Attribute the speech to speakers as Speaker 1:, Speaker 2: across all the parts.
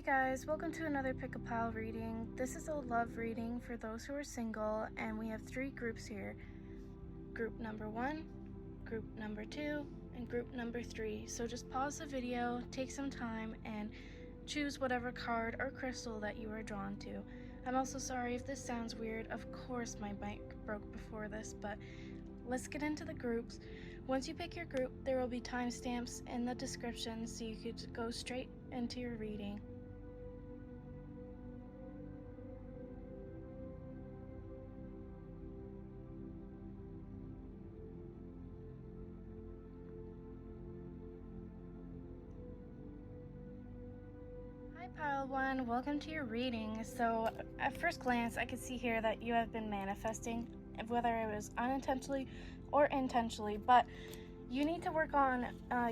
Speaker 1: Hey guys, welcome to another Pick a Pile reading. This is a love reading for those who are single, and we have 3 groups here. Group number 1, group number 2, and group number 3. So just pause the video, take some time, and choose whatever card or crystal that you are drawn to. I'm also sorry if this sounds weird. Of course my mic broke before this, but let's get into the groups. Once you pick your group, there will be timestamps in the description so you could go straight into your reading. Hi Pile 1, welcome to your reading. So at first glance, I could see here that you have been manifesting, whether it was unintentionally or intentionally, but you need to work on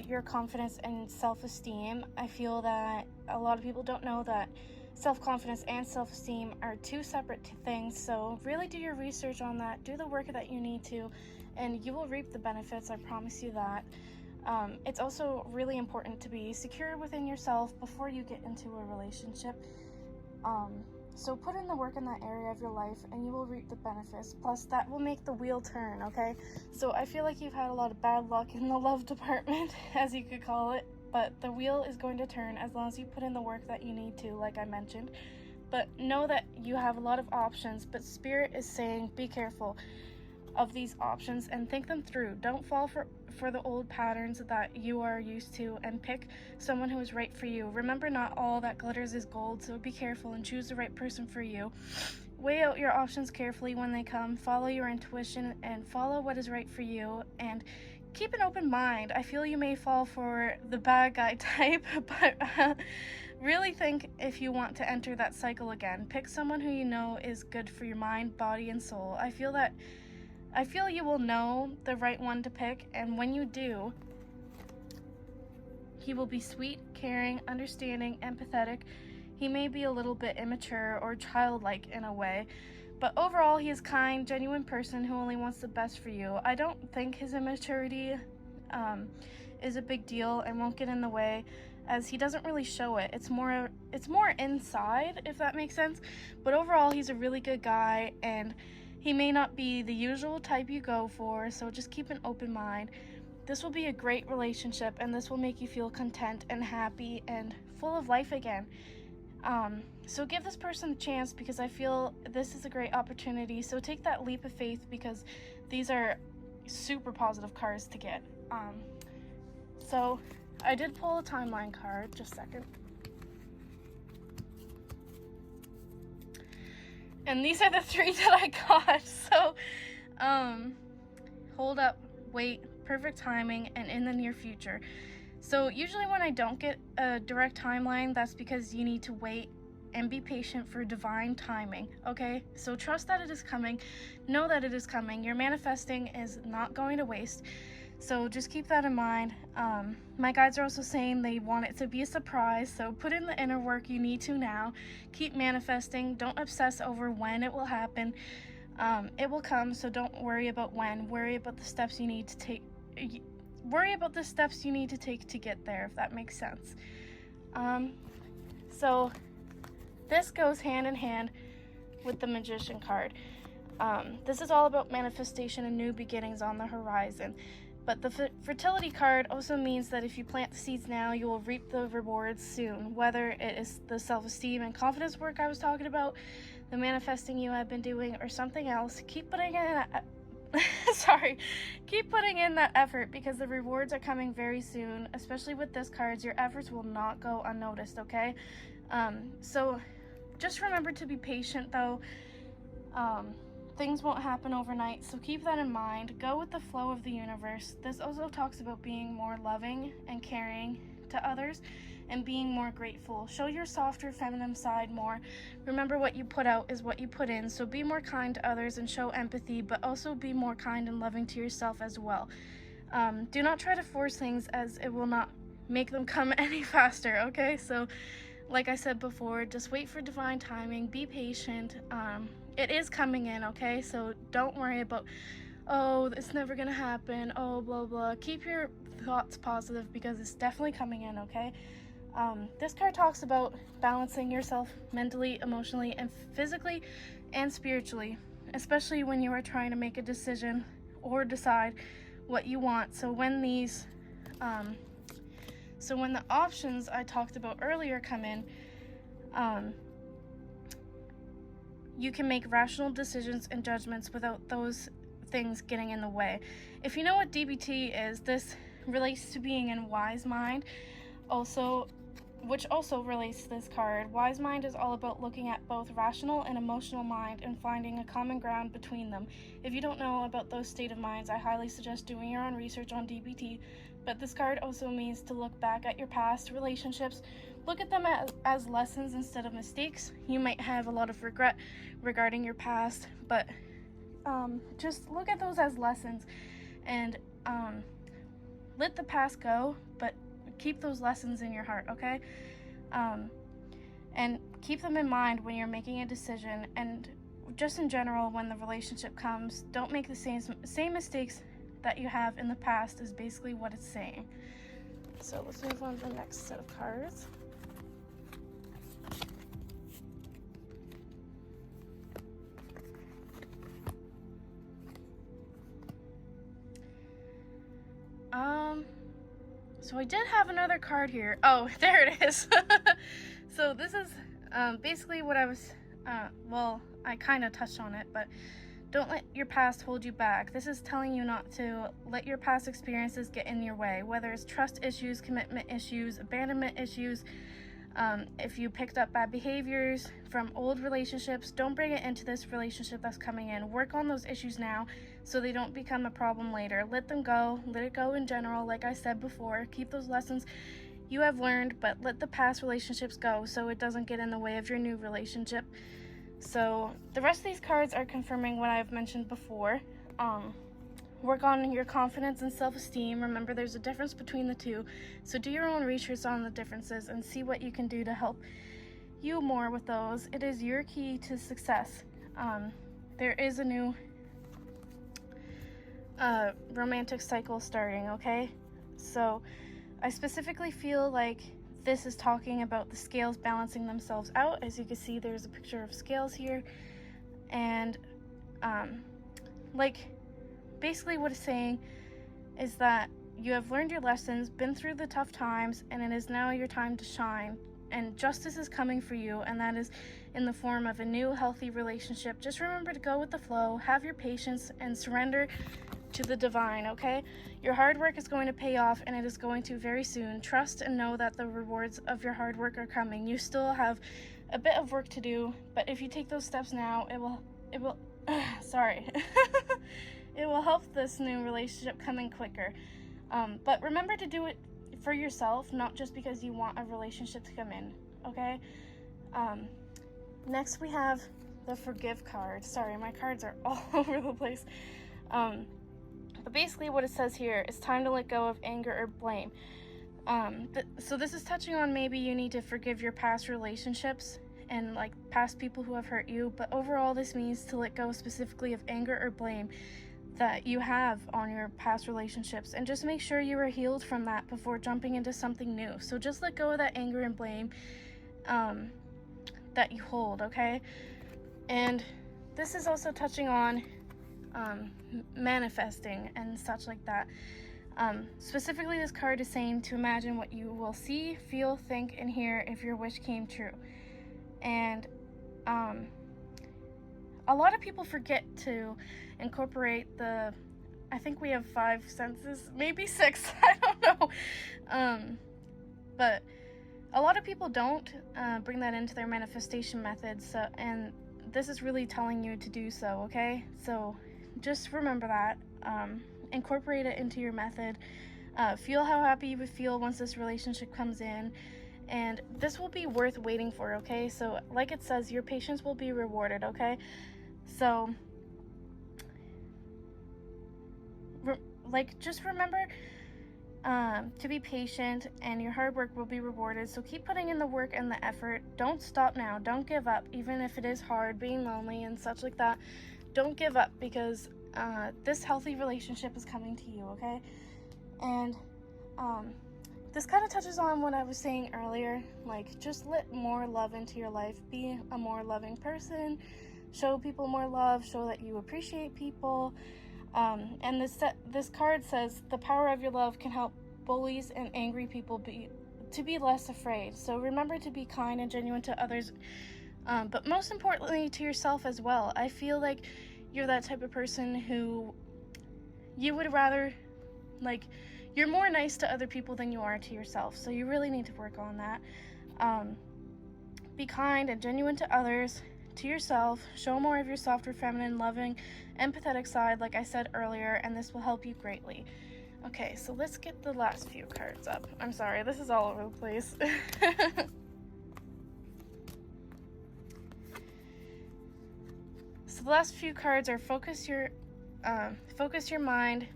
Speaker 1: your confidence and self-esteem. I feel that a lot of people don't know that self-confidence and self-esteem are 2 separate things, so really do your research on that, do the work that you need to, and you will reap the benefits, I promise you that. It's also really important to be secure within yourself before you get into a relationship. So put in the work in that area of your life and you will reap the benefits. Plus, that will make the wheel turn, okay? So I feel like you've had a lot of bad luck in the love department, as you could call it. But the wheel is going to turn as long as you put in the work that you need to, like I mentioned. But know that you have a lot of options, but Spirit is saying be careful of these options and think them through. Don't fall for the old patterns that you are used to, and pick someone who is right for you. Remember, not all that glitters is gold, so be careful and choose the right person for you. Weigh out your options carefully when they come. Follow your intuition and follow what is right for you, and keep an open mind. I feel you may fall for the bad guy type, but really think if you want to enter that cycle again. Pick someone who you know is good for your mind, body, and soul. I feel you will know the right one to pick, and when you do, he will be sweet, caring, understanding, empathetic. He may be a little bit immature or childlike in a way, but overall he is kind, genuine person who only wants the best for you. I don't think his immaturity is a big deal and won't get in the way, as he doesn't really show it. It's more inside, if that makes sense. But overall, he's a really good guy, and he may not be the usual type you go for, so just keep an open mind. This will be a great relationship, and this will make you feel content and happy and full of life again. So give this person a chance, because I feel this is a great opportunity. So take that leap of faith, because these are super positive cards to get. So I did pull a timeline card, just a second. And these are the 3 that I got. So, hold up, wait, perfect timing, and in the near future. So usually when I don't get a direct timeline, that's because you need to wait and be patient for divine timing, okay? So trust that it is coming. Know that it is coming. Your manifesting is not going to waste. So just keep that in mind. My guides are also saying they want it to be a surprise, so put in the inner work you need to now. Keep manifesting. Don't obsess over when it will happen. It will come, so don't worry about when. Worry about the steps you need to take. Worry about the steps you need to take to get there, if that makes sense. So this goes hand in hand with the Magician card. This is all about manifestation and new beginnings on the horizon. But the fertility card also means that if you plant the seeds now, you will reap the rewards soon. Whether it is the self-esteem and confidence work I was talking about, the manifesting you have been doing, or something else, keep putting in keep putting in that effort, because the rewards are coming very soon. Especially with this cards, your efforts will not go unnoticed, okay? So just remember to be patient, though. Things won't happen overnight, so keep that in mind. Go with the flow of the universe. This also talks about being more loving and caring to others and being more grateful. Show your softer feminine side more. Remember, what you put out is what you put in, so be more kind to others and show empathy, but also be more kind and loving to yourself as well. Do not try to force things, as it will not make them come any faster, okay? So like I said before, just wait for divine timing. Be patient. It is coming in, okay? So don't worry about, oh, it's never gonna happen, oh, blah, blah. Keep your thoughts positive, because it's definitely coming in, okay? This card talks about balancing yourself mentally, emotionally, and physically and spiritually, especially when you are trying to make a decision or decide what you want. So when the options I talked about earlier come in, you can make rational decisions and judgments without those things getting in the way. If you know what DBT is, this relates to being in wise mind, which also relates to this card. Wise mind is all about looking at both rational and emotional mind and finding a common ground between them. If you don't know about those state of minds, I highly suggest doing your own research on DBT. But this card also means to look back at your past relationships, look at them as lessons instead of mistakes. You might have a lot of regret regarding your past, but just look at those as lessons and let the past go, but keep those lessons in your heart, okay? And keep them in mind when you're making a decision, and just in general, when the relationship comes, don't make the same mistakes that you have in the past is basically what it's saying. So let's move on to the next set of cards. So I did have another card here. Oh, there it is. So this is basically what I was, I kind of touched on it, but don't let your past hold you back. This is telling you not to let your past experiences get in your way, whether it's trust issues, commitment issues, abandonment issues. If you picked up bad behaviors from old relationships, don't bring it into this relationship that's coming in. Work on those issues now so they don't become a problem later. Let them go. Let it go in general, like I said before. Keep those lessons you have learned, but let the past relationships go so it doesn't get in the way of your new relationship. So the rest of these cards are confirming what I've mentioned before. Work on your confidence and self-esteem. Remember, there's a difference between the two. So do your own research on the differences and see what you can do to help you more with those. It is your key to success. There is a new romantic cycle starting, okay? So I specifically feel like this is talking about the scales balancing themselves out. As you can see, there's a picture of scales here. And basically what it's saying is that you have learned your lessons, been through the tough times, and it is now your time to shine. And justice is coming for you, and that is in the form of a new healthy relationship. Just remember to go with the flow, have your patience, and surrender to the divine, okay? Your hard work is going to pay off, and it is going to very soon. Trust and know that the rewards of your hard work are coming. You still have a bit of work to do, but if you take those steps now, it will sorry. It will help this new relationship come in quicker. But remember to do it for yourself, not just because you want a relationship to come in, okay? Next we have the forgive card. Sorry, my cards are all over the place. But basically what it says here is time to let go of anger or blame. So this is touching on maybe you need to forgive your past relationships and like past people who have hurt you, but overall this means to let go specifically of anger or blame that you have on your past relationships, and just make sure you are healed from that before jumping into something new. So just let go of that anger and blame that you hold, okay? And this is also touching on manifesting and such like that. Specifically, this card is saying to imagine what you will see, feel, think, and hear if your wish came true. And a lot of people forget to incorporate I think we have 5 senses, maybe 6, I don't know. But a lot of people don't bring that into their manifestation methods, and this is really telling you to do so, okay? So just remember that. Incorporate it into your method. Feel how happy you would feel once this relationship comes in. And this will be worth waiting for, okay? So like it says, your patience will be rewarded, okay? So just remember to be patient, and your hard work will be rewarded. So keep putting in the work and the effort. Don't stop now. Don't give up, even if it is hard, being lonely and such like that. Don't give up, because this healthy relationship is coming to you, okay? And this kind of touches on what I was saying earlier. Like, just let more love into your life. Be a more loving person. Show people more love. Show that you appreciate people. And this card says the power of your love can help bullies and angry people to be less afraid. So remember to be kind and genuine to others, but most importantly to yourself as well. I feel like you're that type of person who you would rather, like, you're more nice to other people than you are to yourself. So you really need to work on that. Be kind and genuine to others, to yourself. Show more of your softer, feminine, loving, empathetic side, like I said earlier, and this will help you greatly. Okay, so let's get the last few cards up. I'm sorry, this is all over the place. So the last few cards are focus your mind,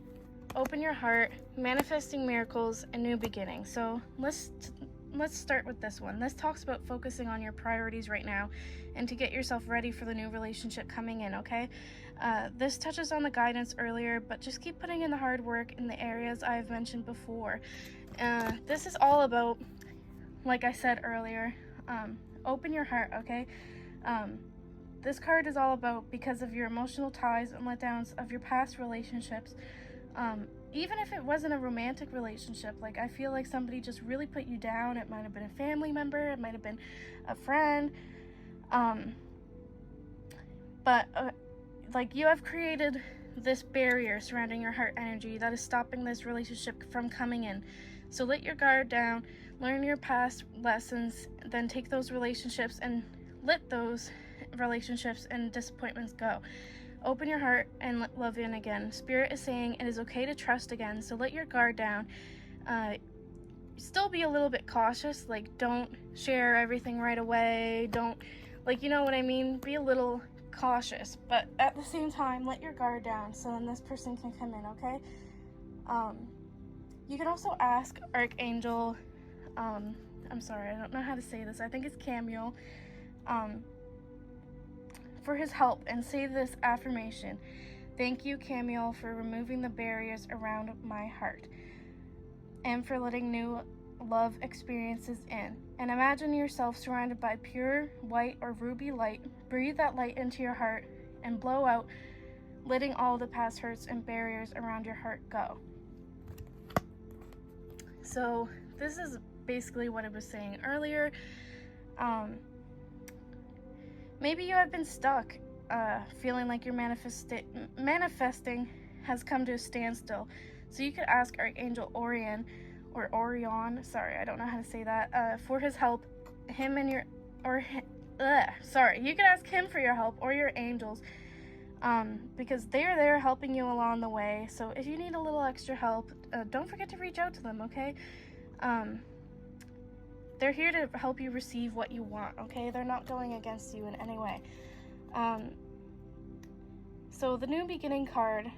Speaker 1: open your heart, manifesting miracles, and new beginnings. So let's start with this one. This talks about focusing on your priorities right now and to get yourself ready for the new relationship coming in, okay? This touches on the guidance earlier, but just keep putting in the hard work in the areas I've mentioned before. This is all about, like I said earlier, open your heart, okay? This card is all about because of your emotional ties and letdowns of your past relationships. Even if it wasn't a romantic relationship, like I feel like somebody just really put you down. It might have been a family member, it might have been a friend, but like you have created this barrier surrounding your heart energy that is stopping this relationship from coming in. So let your guard down, learn your past lessons, then take those relationships and let those relationships and disappointments go. Open your heart and let love in again. Spirit is saying it is okay to trust again, so let your guard down. Still be a little bit cautious, like don't share everything right away. Don't, like, you know what I mean? Be a little cautious, but at the same time, let your guard down so then this person can come in, okay? You can also ask Archangel, I'm sorry, I don't know how to say this. I think it's Camiel, for his help and say this affirmation. Thank you, Camiel, for removing the barriers around my heart and for letting new love experiences in. And imagine yourself surrounded by pure white or ruby light. Breathe that light into your heart and blow out, letting all the past hurts and barriers around your heart go. So this is basically what I was saying earlier. Maybe you have been stuck, feeling like your manifesting has come to a standstill. So you could ask Archangel Orion, or Orion, sorry, I don't know how to say that, for his help, you could ask him for your help, or your angels, because they're there helping you along the way. So if you need a little extra help, don't forget to reach out to them, okay? They're here to help you receive what you want, okay? They're not going against you in any way. So the new beginning card,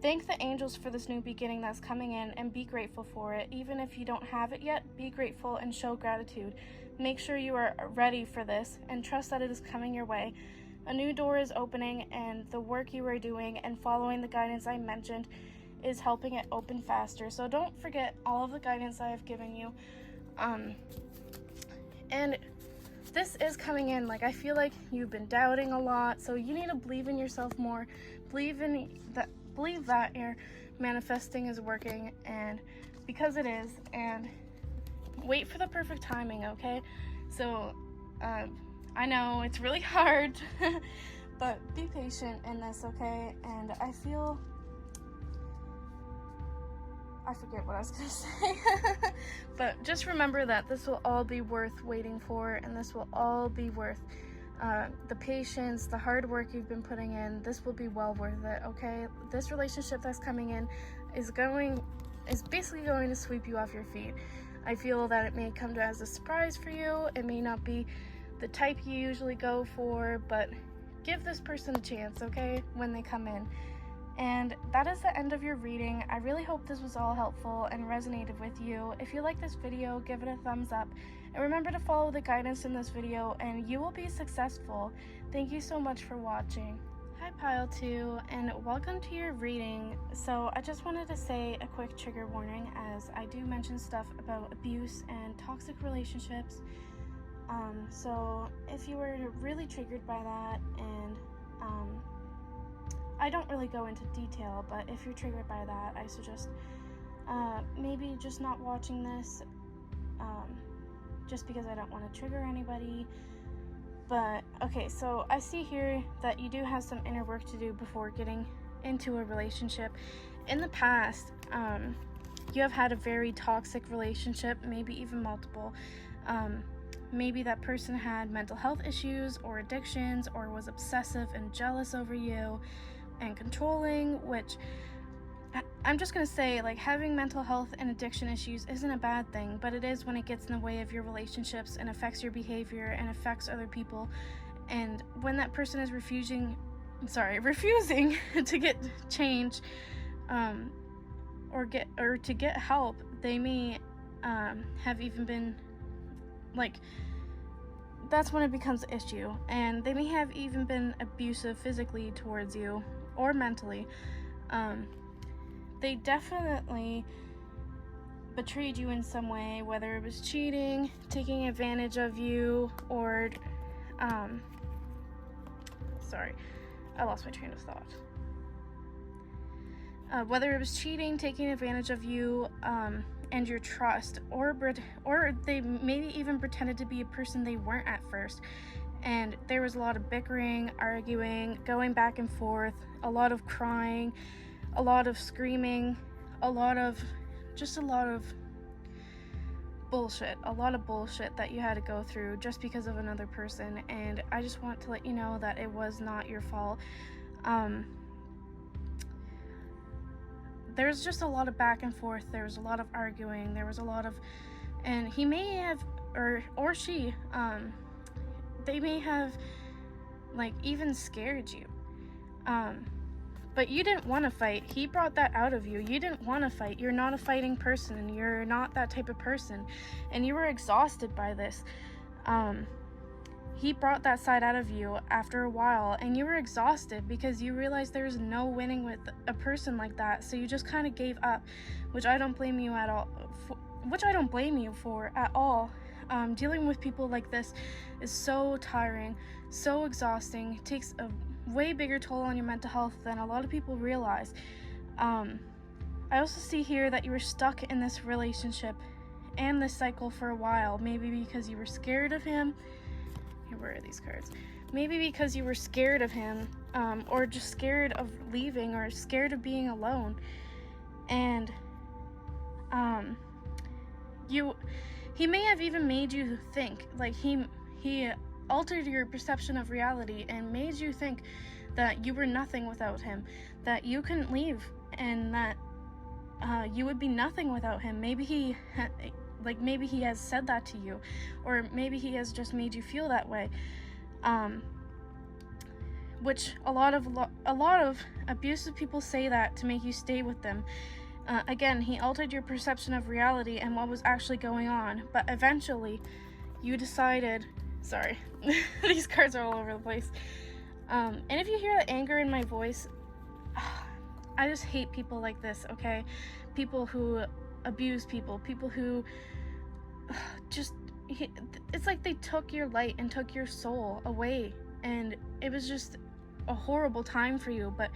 Speaker 1: thank the angels for this new beginning that's coming in and be grateful for it. Even if you don't have it yet, be grateful and show gratitude. Make sure you are ready for this and trust that it is coming your way. A new door is opening, and the work you are doing and following the guidance I mentioned is helping it open faster. So don't forget all of the guidance I have given you. And this is coming in. Like, I feel like you've been doubting a lot, so you need to believe in yourself more. Believe that your manifesting is working, and because it is, and wait for the perfect timing, okay? So I know it's really hard, but be patient in this, okay? And I forget what I was gonna say. But just remember that this will all be worth waiting for, and this will all be worth the patience, the hard work you've been putting in. This will be well worth it, okay? This relationship that's coming in is basically going to sweep you off your feet. I feel that it may come as a surprise for you. It may not be the type you usually go for, but give this person a chance, okay, when they come in. And that is the end of your reading. I really hope this was all helpful and resonated with you. If you like this video, give it a thumbs up. And remember to follow the guidance in this video and you will be successful. Thank you so much for watching. Hi Pile 2, and welcome to your reading. So I just wanted to say a quick trigger warning, as I do mention stuff about abuse and toxic relationships. So if you were really triggered by that, and I don't really go into detail, but if you're triggered by that, I suggest maybe just not watching this, just because I don't want to trigger anybody. But okay, so I see here that you do have some inner work to do before getting into a relationship. In the past, you have had a very toxic relationship, maybe even multiple. Maybe that person had mental health issues or addictions, or was obsessive and jealous over you and controlling, which I'm just gonna say, like, having mental health and addiction issues isn't a bad thing, but it is when it gets in the way of your relationships and affects your behavior and affects other people. And when that person is refusing to get change, or to get help, they may have even been, like, that's when it becomes an issue, and they may have even been abusive physically towards you or mentally. They definitely betrayed you in some way, whether it was cheating, taking advantage of you, or sorry, I lost my train of thought. Whether it was cheating, taking advantage of you, and your trust, or they maybe even pretended to be a person they weren't at first, and there was a lot of bickering, arguing, going back and forth, a lot of crying, a lot of screaming, a lot of bullshit that you had to go through just because of another person. And I just want to let you know that it was not your fault. There's just a lot of back and forth, there was a lot of arguing, there was a lot of, and he may have, or she, they may have, like, even scared you. But you didn't want to fight. He brought that out of you. You didn't want to fight. You're not a fighting person. You're not that type of person. And you were exhausted by this. He brought that side out of you after a while, and you were exhausted because you realized there's no winning with a person like that. So you just kind of gave up, which I don't blame you at all. At all. Dealing with people like this is so tiring, so exhausting. It takes a way bigger toll on your mental health than a lot of people realize. I also see here that you were stuck in this relationship and this cycle for a while, maybe because you were scared of him. Here, where are these cards? Maybe because you were scared of him, or just scared of leaving, or scared of being alone. And he may have even made you think, like, he altered your perception of reality and made you think that you were nothing without him, that you couldn't leave, and that you would be nothing without him. Maybe he has said that to you, or maybe he has just made you feel that way, which a lot of abusive people say that to make you stay with them. Again, he altered your perception of reality and what was actually going on, but eventually you decided, sorry, these cards are all over the place. And if you hear the anger in my voice, I just hate people like this, okay? People who abuse people who it's like they took your light and took your soul away, and it was just a horrible time for you, but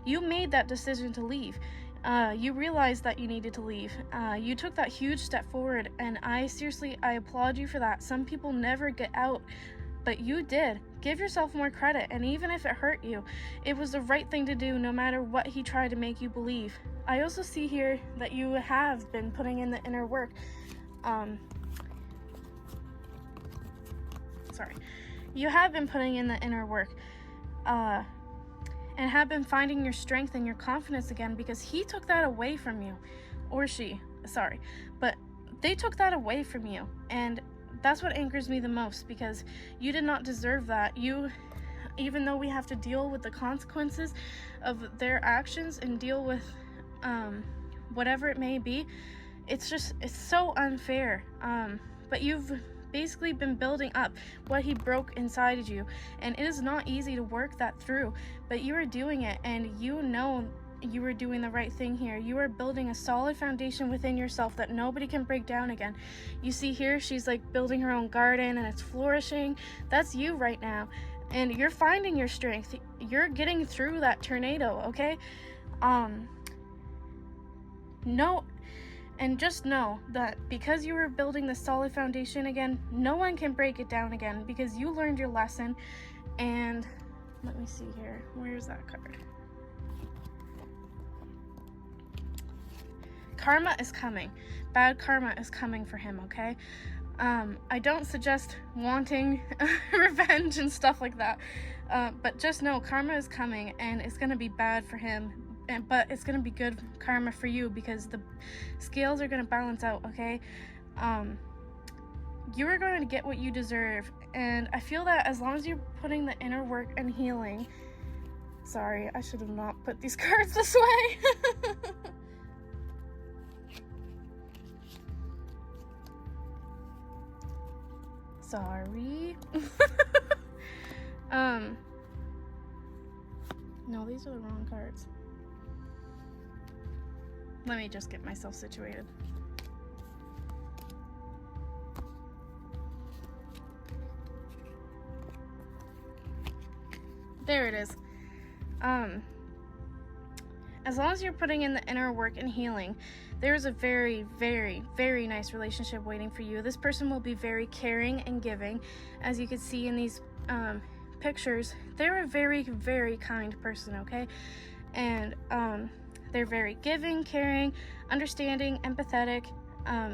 Speaker 1: you made that decision to leave. You realized that you needed to leave. You took that huge step forward, and I applaud you for that. Some people never get out, but you did. Give yourself more credit, and even if it hurt you, it was the right thing to do, no matter what he tried to make you believe. I also see here that you have been putting in the inner work. You have been putting in the inner work, and have been finding your strength and your confidence again, because he took that away from you, or she, but they took that away from you, and that's what angers me the most, because you did not deserve that. Even though we have to deal with the consequences of their actions and deal with whatever it may be, it's so unfair. But you've basically been building up what he broke inside of you, and it is not easy to work that through, but you are doing it, and you know you are doing the right thing here. You are building a solid foundation within yourself that nobody can break down again. You see here, she's like building her own garden and it's flourishing. That's you right now, and you're finding your strength. You're getting through that tornado, okay? No, and just know that because you were building the solid foundation again, no one can break it down again, because you learned your lesson. And let me see here, where's that card? Karma is coming. Bad karma is coming for him, okay? I don't suggest wanting revenge and stuff like that, but just know karma is coming, and it's gonna be bad for him, but it's gonna be good karma for you, because the scales are gonna balance out, okay? You are going to get what you deserve, and I feel that as long as you're putting the inner work and healing. Sorry, I should have not put these cards this way. Sorry. No, these are the wrong cards. Let me just get myself situated. There it is. As long as you're putting in the inner work and healing, there's a very, very, very nice relationship waiting for you. This person will be very caring and giving. As you can see in these pictures, they're a very, very kind person, okay? And they're very giving, caring, understanding, empathetic.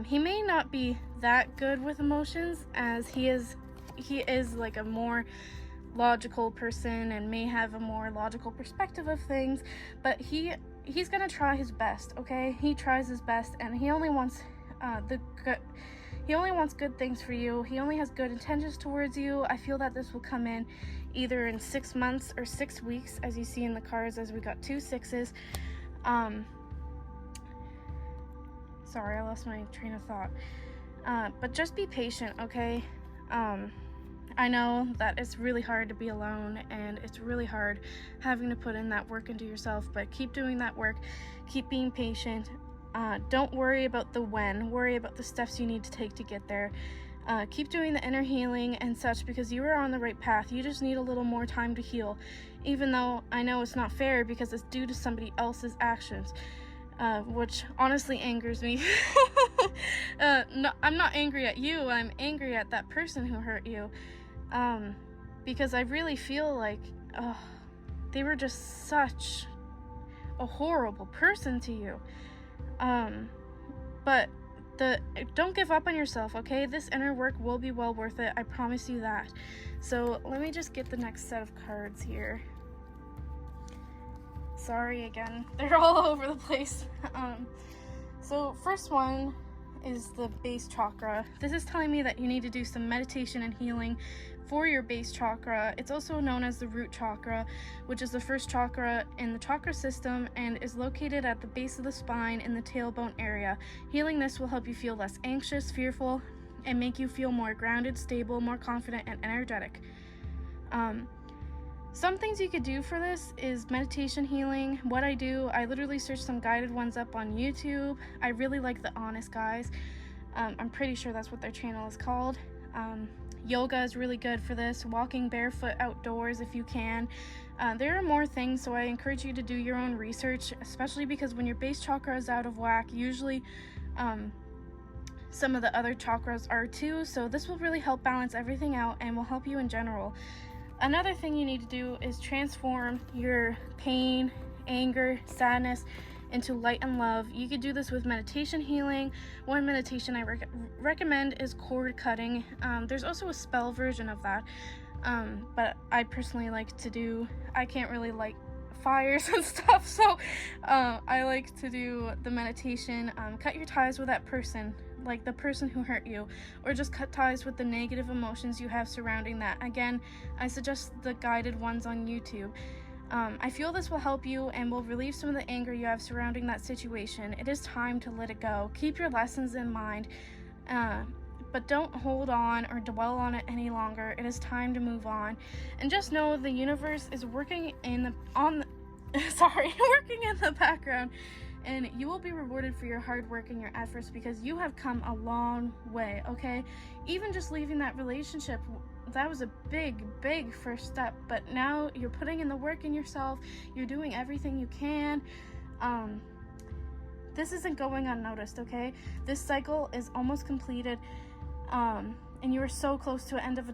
Speaker 1: He may not be that good with emotions, as he is like a more logical person and may have a more logical perspective of things, but he's gonna try his best, okay? He tries his best, and he only wants good things for you. He only has good intentions towards you. I feel that this will come in either in 6 months or 6 weeks, as you see in the cards, as we got 2 6s. Sorry, I lost my train of thought. But just be patient, okay? I know that it's really hard to be alone, and it's really hard having to put in that work into yourself, but keep doing that work, keep being patient. Don't worry about the when, worry about the steps you need to take to get there. Keep doing the inner healing and such, because you are on the right path. You just need a little more time to heal, even though I know it's not fair because it's due to somebody else's actions, which honestly angers me. No, I'm not angry at you, I'm angry at that person who hurt you. Because I really feel like they were just such a horrible person to you. But don't give up on yourself, okay? This inner work will be well worth it, I promise you that. So let me just get the next set of cards here. Sorry again, they're all over the place. So first one is the base chakra. This is telling me that you need to do some meditation and healing for your base chakra. It's also known as the root chakra, which is the first chakra in the chakra system and is located at the base of the spine in the tailbone area. Healing this will help you feel less anxious, fearful, and make you feel more grounded, stable, more confident, and energetic. Some things you could do for this is meditation healing. What I do, I literally search some guided ones up on YouTube. I really like the Honest Guys. I'm pretty sure that's what their channel is called. Yoga is really good for this. Walking barefoot outdoors if you can. There are more things, so I encourage you to do your own research, especially because when your base chakra is out of whack, usually some of the other chakras are too, so this will really help balance everything out and will help you in general. Another thing you need to do is transform your pain, anger, sadness into light and love. You could do this with meditation healing. One meditation I recommend is cord cutting. There's also a spell version of that, but I personally like to do, I can't really light fires and stuff, so I like to do the meditation. Cut your ties with that person, like the person who hurt you, or just cut ties with the negative emotions you have surrounding that. Again, I suggest the guided ones on YouTube. I feel this will help you and will relieve some of the anger you have surrounding that situation. It is time to let it go. Keep your lessons in mind, but don't hold on or dwell on it any longer. It is time to move on. And just know the universe is working in the background, and you will be rewarded for your hard work and your efforts because you have come a long way, okay? Even just leaving that relationship, that was a big first step, but now you're putting in the work in yourself. You're doing everything you can. This isn't going unnoticed, okay? This cycle is almost completed, and you are so close to an end of a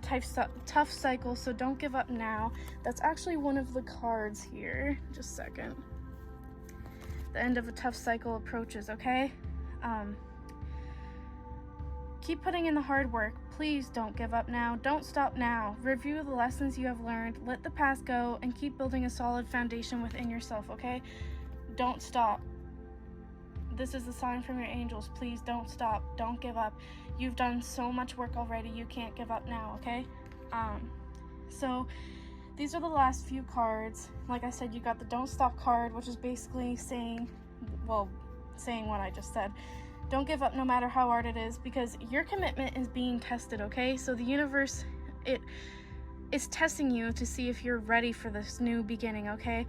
Speaker 1: tough cycle, so don't give up now. That's actually one of the cards here. Just a second. The end of a tough cycle approaches, okay? Keep putting in the hard work. Please don't give up now. Don't stop now. Review the lessons you have learned. Let the past go and keep building a solid foundation within yourself, okay? Don't stop. This is a sign from your angels. Please don't stop. Don't give up. You've done so much work already. You can't give up now, okay? So these are the last few cards. Like I said, you got the don't stop card, which is basically saying what I just said. Don't give up no matter how hard it is, because your commitment is being tested, okay? So the universe, it's testing you to see if you're ready for this new beginning, okay?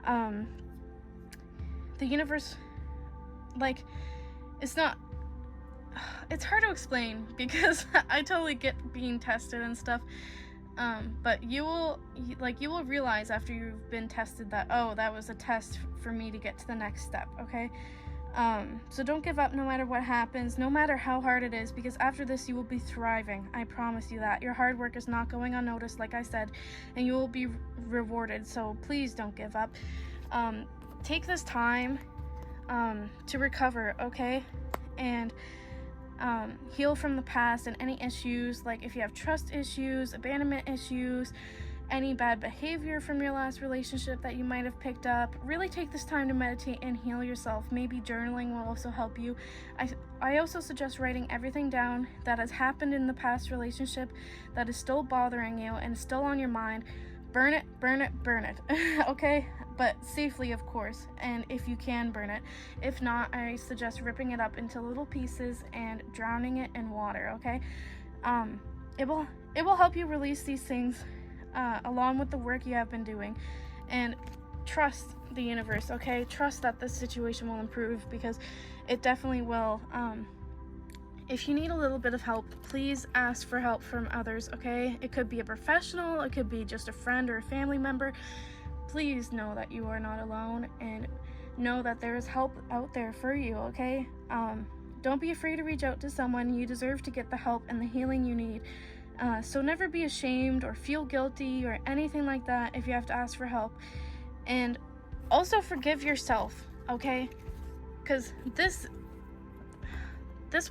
Speaker 1: The universe, like, it's hard to explain because I totally get being tested and stuff. But you will realize after you've been tested that, oh, that was a test for me to get to the next step, okay? So don't give up no matter what happens, no matter how hard it is, because after this you will be thriving. I promise you that. Your hard work is not going unnoticed, like I said, and you will be rewarded. So please don't give up. Take this time to recover, okay? And heal from the past and any issues, like if you have trust issues, abandonment issues, any bad behavior from your last relationship that you might have picked up. Really take this time to meditate and heal yourself. Maybe journaling will also help you. I also suggest writing everything down that has happened in the past relationship that is still bothering you and still on your mind. Burn it, okay? But safely, of course, and if you can burn it. If not, I suggest ripping it up into little pieces and drowning it in water, okay? It will help you release these things along with the work you have been doing, and trust the universe, okay? Trust that this situation will improve, because it definitely will. If you need a little bit of help, please ask for help from others, okay? It could be a professional, it could be just a friend or a family member. Please know that you are not alone, and know that there is help out there for you, okay? Don't be afraid to reach out to someone. You deserve to get the help and the healing you need. So never be ashamed or feel guilty or anything like that if you have to ask for help. And also forgive yourself, okay? Because this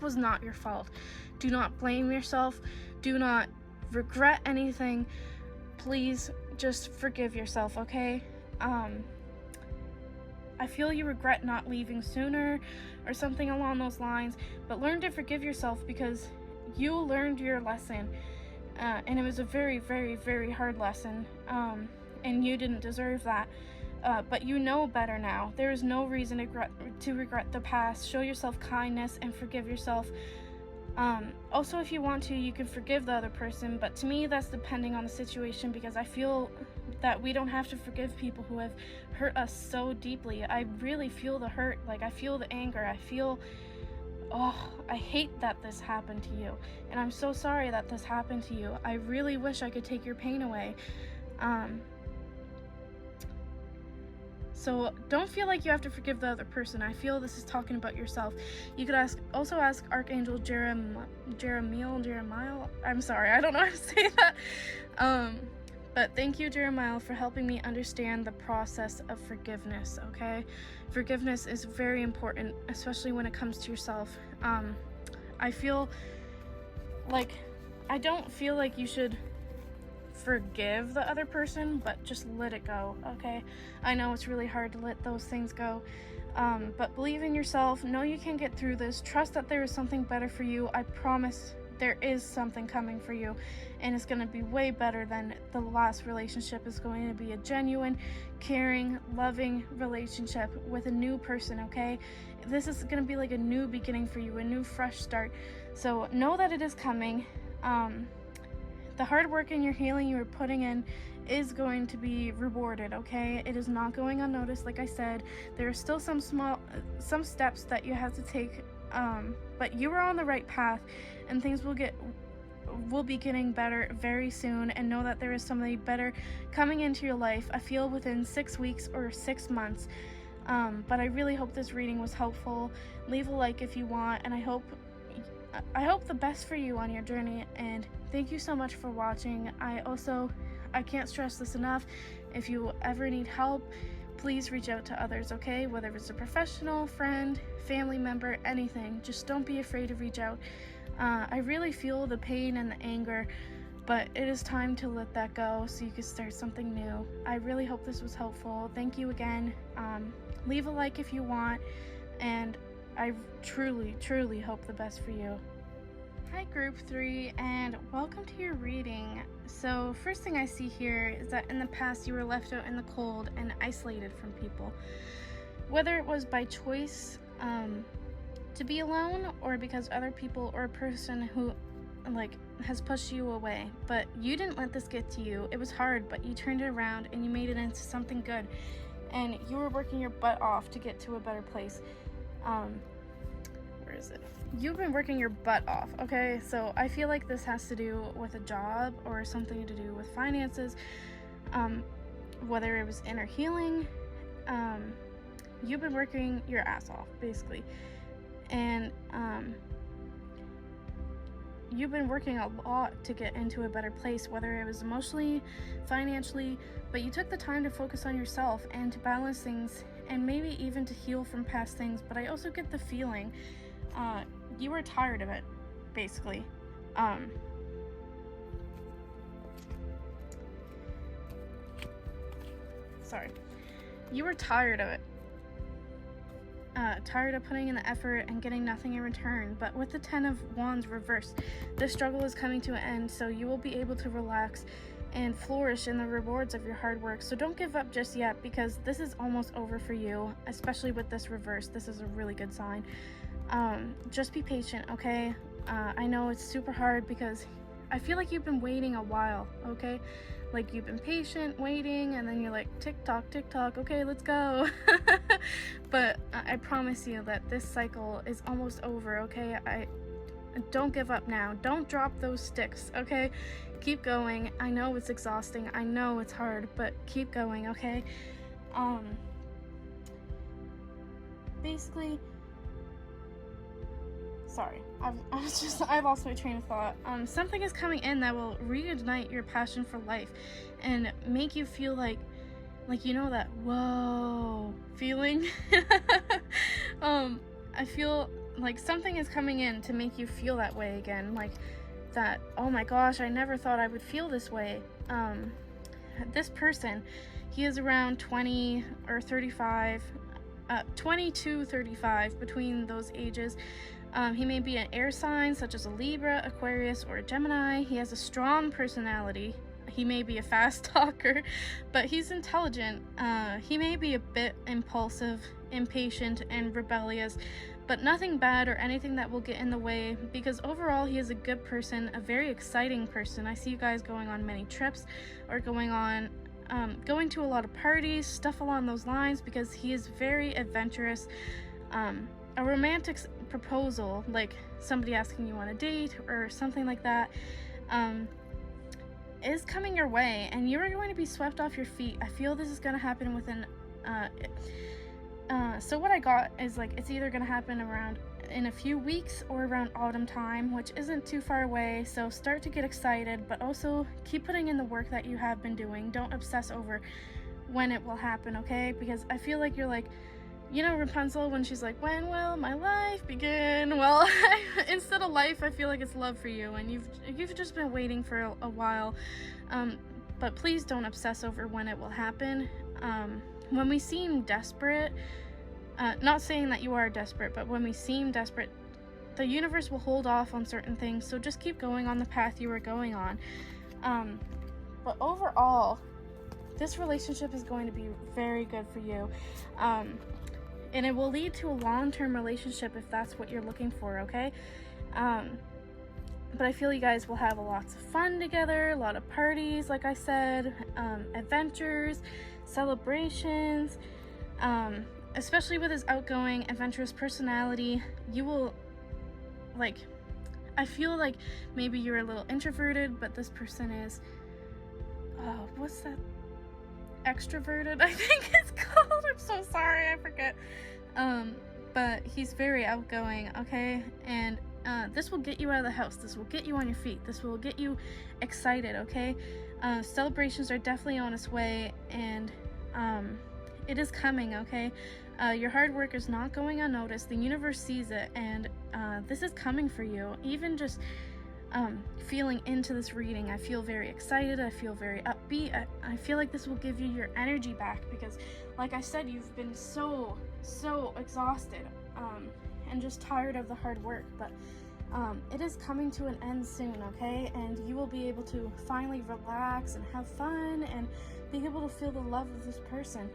Speaker 1: was not your fault. Do not blame yourself. Do not regret anything. Please just forgive yourself, okay? I feel you regret not leaving sooner or something along those lines, but learn to forgive yourself because you learned your lesson. And it was a very, very, very hard lesson, and you didn't deserve that, but you know better now. There is no reason to regret the past. Show yourself kindness and forgive yourself. Also, if you want to, you can forgive the other person, but to me, that's depending on the situation, because I feel that we don't have to forgive people who have hurt us so deeply. I really feel the hurt, like I feel the anger, I hate that this happened to you, and I'm so sorry that this happened to you. I really wish I could take your pain away. So don't feel like you have to forgive the other person. I feel this is talking about yourself. You could also ask Archangel Jeremiah. I'm sorry, I don't know how to say that. But thank you, Jeremiah, for helping me understand the process of forgiveness, okay? Forgiveness is very important, especially when it comes to yourself. I don't feel like you should forgive the other person, but just let it go, okay? I know it's really hard to let those things go, but believe in yourself. Know you can get through this. Trust that there is something better for you. I promise there is something coming for you, and it's going to be way better than the last relationship. Is going to be a genuine, caring, loving relationship with a new person, okay? This is going to be like a new beginning for you, a new fresh start. So know that it is coming. The hard work and your healing you are putting in is going to be rewarded, okay? It is not going unnoticed. Like I said, there are still some steps that you have to take, but you are on the right path, and things will be getting better very soon. And know that there is somebody better coming into your life. I feel within 6 weeks or 6 months. But I really hope this reading was helpful. Leave a like if you want, and I hope the best for you on your journey, and thank you so much for watching. I can't stress this enough. If you ever need help, please reach out to others, okay? Whether it's a professional, friend, family member, anything. Just don't be afraid to reach out. I really feel the pain and the anger, but it is time to let that go so you can start something new. I really hope this was helpful. Thank you again. Leave a like if you want, and I truly, truly hope the best for you. Hi Group 3, and welcome to your reading. So first thing I see here is that in the past you were left out in the cold and isolated from people. Whether it was by choice to be alone, or because other people or a person who has pushed you away. But you didn't let this get to you. It was hard, but you turned it around and you made it into something good. And you were working your butt off to get to a better place. Where is it? You've been working your butt off, okay? So I feel like this has to do with a job or something to do with finances. Whether it was inner healing, you've been working your ass off, basically. And you've been working a lot to get into a better place, whether it was emotionally, financially, but you took the time to focus on yourself and to balance things, and maybe even to heal from past things. But I also get the feeling you were tired of it, basically. You were tired of it. Tired of putting in the effort and getting nothing in return. But with the 10 of Wands reversed, this struggle is coming to an end, so you will be able to relax and flourish in the rewards of your hard work. So don't give up just yet, because this is almost over for you, especially with this reverse. This is a really good sign. Just be patient, okay? I know it's super hard because I feel like you've been waiting a while, okay? Like you've been patient, waiting, and then you're like, tick tock, okay, let's go. But I promise you that this cycle is almost over, okay? Don't give up now. Don't drop those sticks, okay? Keep going. I know it's exhausting. I know it's hard, but keep going, okay? Basically, sorry, I lost my train of thought. Something is coming in that will reignite your passion for life and make you feel like you know, that whoa feeling. I feel like something is coming in to make you feel that way again, like that, oh my gosh, I never thought I would feel this way. This person, he is around 20 or 35, 20 to 35, between those ages. He may be an air sign such as a Libra, Aquarius, or a Gemini. He has a strong personality. He may be a fast talker, but he's intelligent. He may be a bit impulsive, impatient, and rebellious, but nothing bad or anything that will get in the way, because overall he is a good person, a very exciting person. I see you guys going on many trips or going to a lot of parties, stuff along those lines, because he is very adventurous. A romantic proposal, like somebody asking you on a date or something like that, is coming your way, and you are going to be swept off your feet. I feel this is going to happen within so what I got is like it's either going to happen around in a few weeks or around autumn time, which isn't too far away. So start to get excited, but also keep putting in the work that you have been doing. Don't obsess over when it will happen, okay? Because I feel like you're like, you know, Rapunzel, when she's like, when will my life begin? Well, instead of life, I feel like it's love for you, and you've just been waiting for a while. But please don't obsess over when it will happen. When we seem desperate, not saying that you are desperate, but when we seem desperate, the universe will hold off on certain things, so just keep going on the path you were going on. But overall, this relationship is going to be very good for you. And it will lead to a long-term relationship if that's what you're looking for, okay? But I feel you guys will have lots of fun together, a lot of parties, like I said, adventures, celebrations, especially with his outgoing, adventurous personality. You will, like, I feel like maybe you're a little introverted, but this person is, what's that? Extroverted, I think it's called. I'm so sorry, I forget. But he's very outgoing, okay? And this will get you out of the house. This will get you on your feet. This will get you excited, okay? Celebrations are definitely on its way, and it is coming, okay? Your hard work is not going unnoticed. The universe sees it, and this is coming for you. Even just feeling into this reading, I feel very excited. I feel very upbeat. I feel like this will give you your energy back because, like I said, you've been so exhausted and just tired of the hard work. But it is coming to an end soon, okay? And you will be able to finally relax and have fun and be able to feel the love of this person.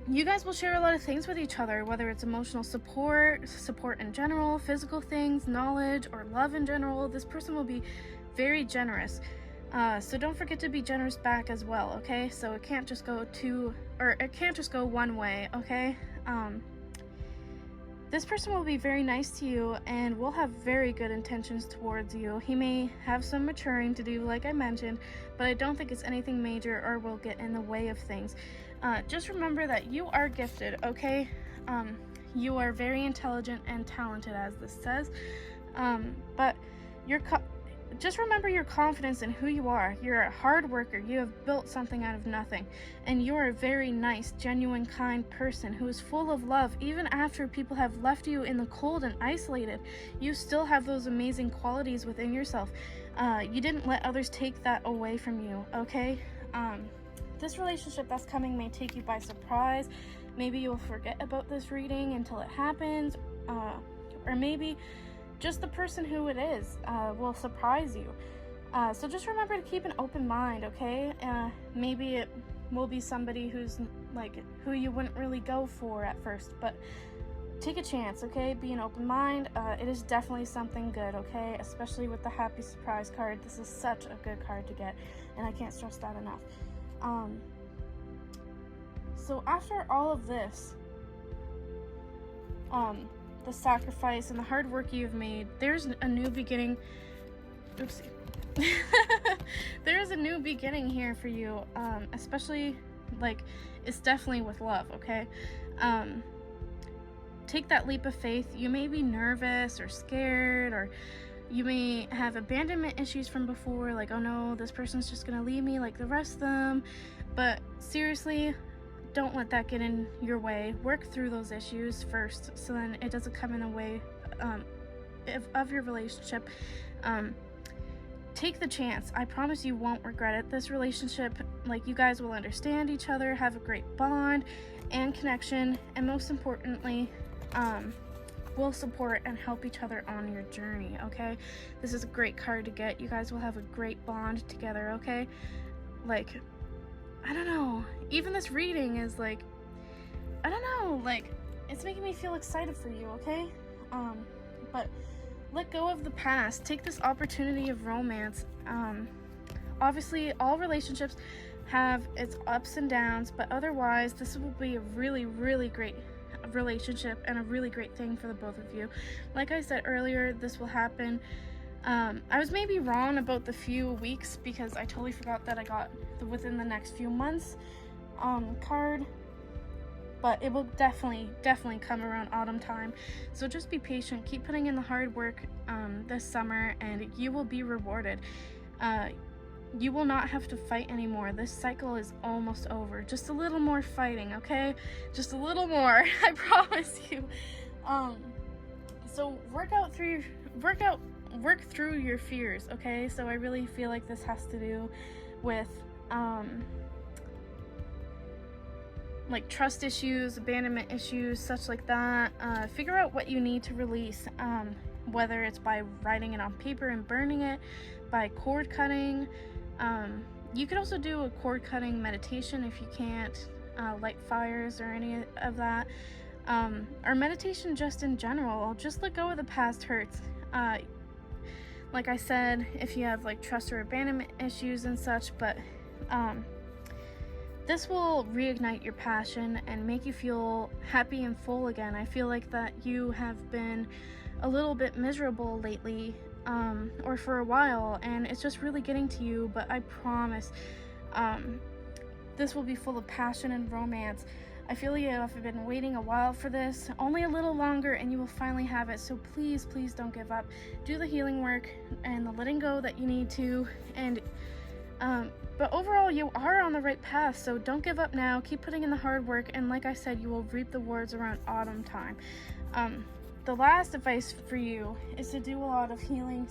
Speaker 1: You guys will share a lot of things with each other, whether it's emotional support in general, physical things, knowledge, or love in general. This person will be very generous. So don't forget to be generous back as well, okay? So it can't just go one way, okay? This person will be very nice to you and will have very good intentions towards you. He may have some maturing to do, like I mentioned, but I don't think it's anything major or will get in the way of things. Just remember that you are gifted, okay? You are very intelligent and talented, as this says. But just remember your confidence in who you are. You're a hard worker. You have built something out of nothing. And you're a very nice, genuine, kind person who is full of love. Even after people have left you in the cold and isolated, you still have those amazing qualities within yourself. You didn't let others take that away from you, okay? This relationship that's coming may take you by surprise. Maybe you'll forget about this reading until it happens, or maybe just the person who it is will surprise you. So just remember to keep an open mind, okay? Maybe it will be somebody who's like who you wouldn't really go for at first, but take a chance, okay? Be an open mind. It is definitely something good, okay? Especially with the happy surprise card. This is such a good card to get, and I can't stress that enough. So after all of this, the sacrifice and the hard work you've made, there's a new beginning. Oopsie. There is a new beginning here for you, especially, like, it's definitely with love, okay? Take that leap of faith. You may be nervous or scared, or you may have abandonment issues from before, like, oh no, this person's just gonna leave me like the rest of them. But seriously, don't let that get in your way. Work through those issues first, so then it doesn't come in the way of your relationship. Take the chance. I promise you won't regret it. This relationship, like, you guys will understand each other, have a great bond and connection, and most importantly, will support and help each other on your journey, okay? This is a great card to get. You guys will have a great bond together, okay? Like, I don't know. Even this reading is like, I don't know, like, it's making me feel excited for you, okay? But let go of the past. Take this opportunity of romance. Obviously, all relationships have its ups and downs, but otherwise, this will be a really, really great relationship and a really great thing for the both of you. Like I said earlier, this will happen. I was maybe wrong about the few weeks because I totally forgot that I got the within the next few months card, but it will definitely come around autumn time. So just be patient, keep putting in the hard work this summer, and you will be rewarded. You will not have to fight anymore. This cycle is almost over. Just a little more fighting, okay? Just a little more, I promise you. So work through your fears, okay? So I really feel like this has to do with like trust issues, abandonment issues, such like that. Figure out what you need to release, whether it's by writing it on paper and burning it, by cord cutting. You could also do a cord cutting meditation if you can't light fires or any of that. Or meditation just in general. Just let go of the past hurts. Like I said, if you have like trust or abandonment issues and such, but this will reignite your passion and make you feel happy and full again. I feel like that you have been a little bit miserable lately, or for a while, and it's just really getting to you, but I promise this will be full of passion and romance. I feel you have been waiting a while for this, only a little longer, and you will finally have it. So please, please don't give up. Do the healing work and the letting go that you need to, and but overall you are on the right path, so don't give up now. Keep putting in the hard work, and like I said, you will reap the rewards around autumn time. The last advice for you is to do a lot of healing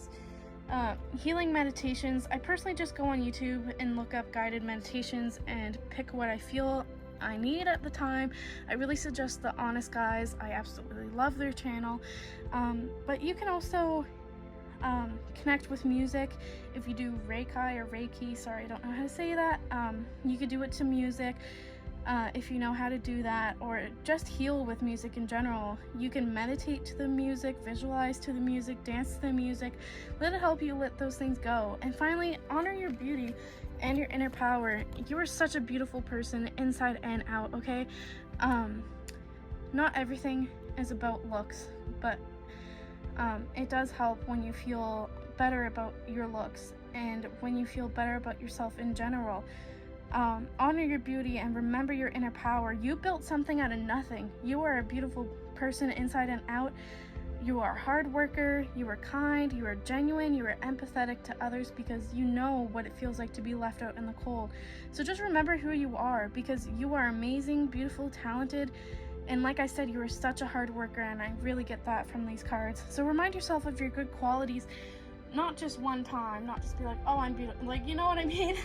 Speaker 1: meditations. I personally just go on YouTube and look up guided meditations and pick what I feel I need at the time. I really suggest The Honest Guys. I absolutely love their channel. But you can also connect with music. If you do Reiki or Reiki, sorry, I don't know how to say that, you could do it to music. If you know how to do that, or just heal with music in general. You can meditate to the music, visualize to the music, dance to the music. Let it help you let those things go. And finally, honor your beauty and your inner power. You are such a beautiful person inside and out, okay? Not everything is about looks, but it does help when you feel better about your looks and when you feel better about yourself in general. Honor your beauty and remember your inner power. You built something out of nothing. You are a beautiful person inside and out. You are a hard worker, you are kind, you are genuine, you are empathetic to others because you know what it feels like to be left out in the cold. So just remember who you are, because you are amazing, beautiful, talented, and like I said, you are such a hard worker, and I really get that from these cards. So remind yourself of your good qualities, not just one time, not just be like, oh, I'm beautiful, like, you know what I mean?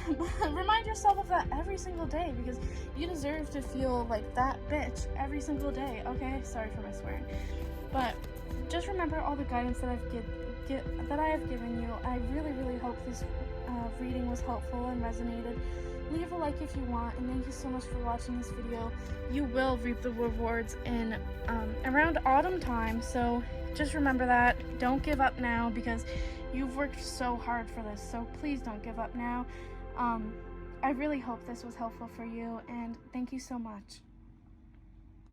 Speaker 1: Remind yourself of that every single day, because you deserve to feel like that bitch every single day, okay? Sorry for my swearing. But just remember all the guidance that I have given you. I really, really hope this reading was helpful and resonated. Leave a like if you want, and thank you so much for watching this video. You will reap the rewards in around autumn time, so just remember that. Don't give up now, because you've worked so hard for this, so please don't give up now. I really hope this was helpful for you, and thank you so much.